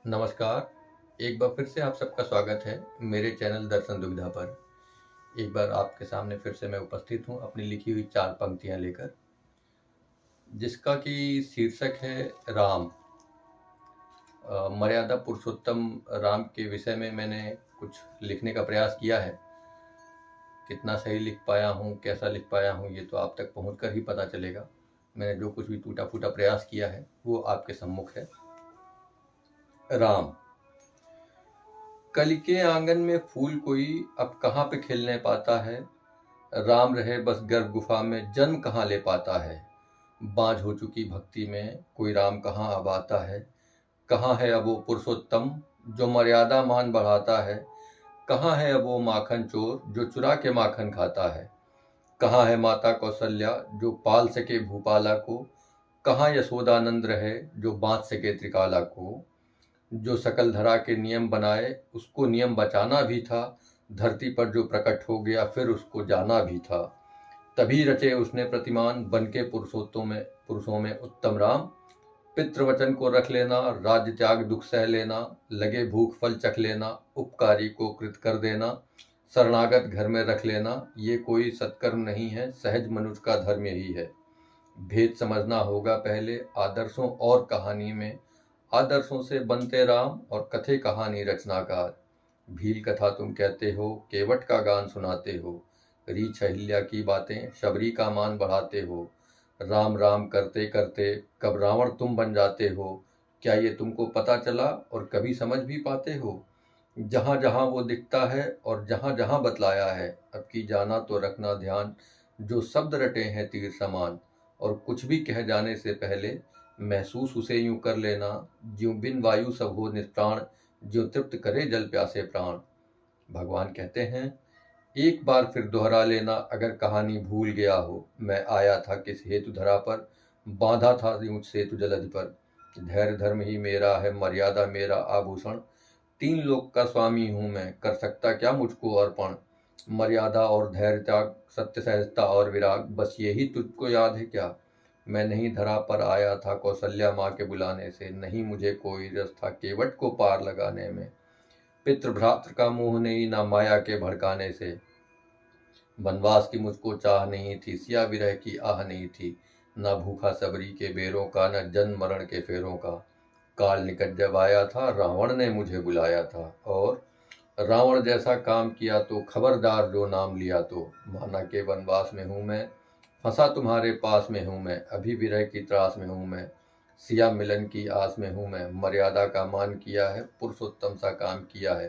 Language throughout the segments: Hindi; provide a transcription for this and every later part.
नमस्कार। एक बार फिर से आप सबका स्वागत है मेरे चैनल दर्शन दुविधा पर। एक बार आपके सामने फिर से मैं उपस्थित हूँ अपनी लिखी हुई 4 पंक्तियाँ लेकर, जिसका कि शीर्षक है राम। मर्यादा पुरुषोत्तम राम के विषय में मैंने कुछ लिखने का प्रयास किया है। कितना सही लिख पाया हूँ, कैसा लिख पाया हूँ, ये तो आप तक पहुँच कर ही पता चलेगा। मैंने जो कुछ भी टूटा फूटा प्रयास किया है वो आपके सम्मुख है। राम। कली के आंगन में फूल कोई अब कहाँ पे खिलने पाता है। राम रहे बस गर्भ गुफा में जन्म कहाँ ले पाता है। बाँझ हो चुकी भक्ति में कोई राम कहाँ अब आता है। कहाँ है अब वो पुरुषोत्तम जो मर्यादा मान बढ़ाता है। कहाँ है अब वो माखन चोर जो चुरा के माखन खाता है। कहाँ है माता कौशल्या जो पाल सके भूपाला को। कहाँ यशोदानंद रहे जो बाँध सके त्रिकाला को। जो सकल धरा के नियम बनाए उसको नियम बचाना भी था। धरती पर जो प्रकट हो गया फिर उसको जाना भी था। तभी रचे उसने प्रतिमान बन के पुरुषों में उत्तम राम। पितृवचन को रख लेना, राज्य त्याग दुख सह लेना, लगे भूख फल चख लेना, उपकारी को कृत कर देना, शरणागत घर में रख लेना, ये कोई सत्कर्म नहीं है, सहज मनुष्य का धर्म यही है। भेद समझना होगा पहले आदर्शों और कहानी में। आदर्शों से बनते राम और कथे कहानी रचनाकार। भील कथा तुम कहते हो, केवट का गान सुनाते हो। रीछ अहिल्या की बातें शबरी का मान बढ़ाते हो। राम राम करते करते कब रावण तुम बन जाते हो। क्या ये तुमको पता चला और कभी समझ भी पाते हो। जहाँ जहाँ वो दिखता है और जहाँ जहाँ बतलाया है, अब की जाना तो रखना ध्यान। जो शब्द रटे हैं तीर समान, और कुछ भी कह जाने से पहले महसूस उसे यूं कर लेना। ज्यों बिन वायु सब हो निष्प्राण, ज्यों तृप्त करे जल प्यासे प्राण। भगवान कहते हैं, एक बार फिर दोहरा लेना अगर कहानी भूल गया हो। मैं आया था किस हेतु धरा पर, बांधा था यूं सेतु जलधि पर। धैर्य धर्म ही मेरा है, मर्यादा मेरा आभूषण। 3 लोक का स्वामी हूं मैं, कर सकता क्या मुझको अर्पण। मर्यादा और धैर्य त्याग, सत्य सहजता और विराग, बस यही तुझको याद है क्या। मैं नहीं धरा पर आया था कौशल्या माँ के बुलाने से। नहीं मुझे कोई रस था केवट को पार लगाने में। पितृ भ्रातृ का मोह नहीं, ना माया के भड़काने से। वनवास की मुझको चाह नहीं थी, सिया विरह की आह नहीं थी। ना भूखा सबरी के बेरों का, न जन्म मरण के फेरों का। काल निकट जब आया था रावण ने मुझे बुलाया था, और रावण जैसा काम किया तो खबरदार जो नाम लिया तो। माना के वनवास में हूँ मैं, फंसा तुम्हारे पास में हूँ मैं। अभी विरह की त्रास में हूँ मैं, सिया मिलन की आस में हूँ मैं। मर्यादा का मान किया है, पुरुषोत्तम सा काम किया है।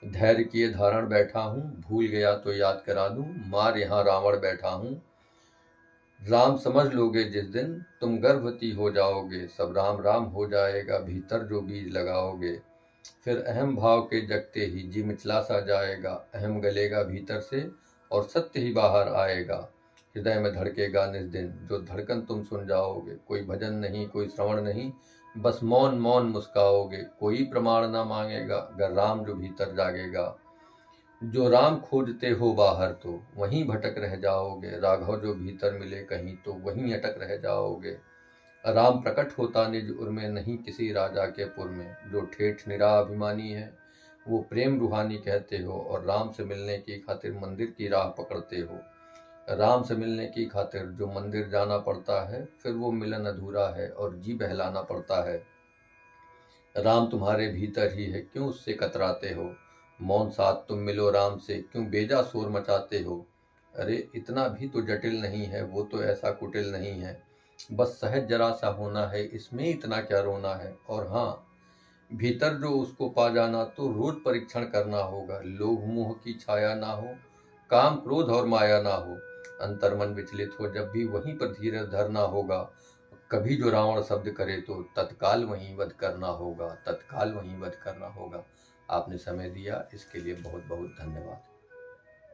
धैर्य किए धारण बैठा हूँ, भूल गया तो याद करा दूं। मार यहाँ रावण बैठा हूँ। राम समझ लोगे जिस दिन तुम गर्भवती हो जाओगे। सब राम राम हो जाएगा भीतर जो बीज लगाओगे। फिर अहम भाव के जगते ही जी मिचला सा जाएगा। अहम गलेगा भीतर से और सत्य ही बाहर आएगा। हृदय में धड़केगा निस दिन जो धड़कन तुम सुन जाओगे। कोई भजन नहीं, कोई श्रवण नहीं, बस मौन मौन मुस्काओगे। कोई प्रमाण ना मांगेगा अगर राम जो भीतर जागेगा। जो राम खोजते हो बाहर तो वहीं भटक रह जाओगे। राघव जो भीतर मिले कहीं तो वहीं अटक रह जाओगे। राम प्रकट होता निज उर में, नहीं किसी राजा के पुर में। जो ठेठ निराभिमानी है वो प्रेम रूहानी कहते हो, और राम से मिलने की खातिर मंदिर की राह पकड़ते हो। राम से मिलने की खातिर जो मंदिर जाना पड़ता है, फिर वो मिलन अधूरा है और जी बहलाना पड़ता है। राम तुम्हारे भीतर ही है, क्यों उससे कतराते हो। मौन साथ तुम मिलो राम से, क्यों बेजा शोर मचाते हो। अरे इतना भी तो जटिल नहीं है, वो तो ऐसा कुटिल नहीं है। बस सहज जरा सा होना है, इसमें इतना क्या रोना है। और हाँ, भीतर जो उसको पा जाना तो रोज परीक्षण करना होगा। लोभ मोह की छाया ना हो, काम क्रोध और माया ना हो। अंतर्मन विचलित हो जब भी वहीं पर धीरज धरना होगा। कभी जो रावण शब्द करे तो तत्काल वहीं वध करना होगा, तत्काल वहीं वध करना होगा। आपने समय दिया इसके लिए बहुत बहुत धन्यवाद।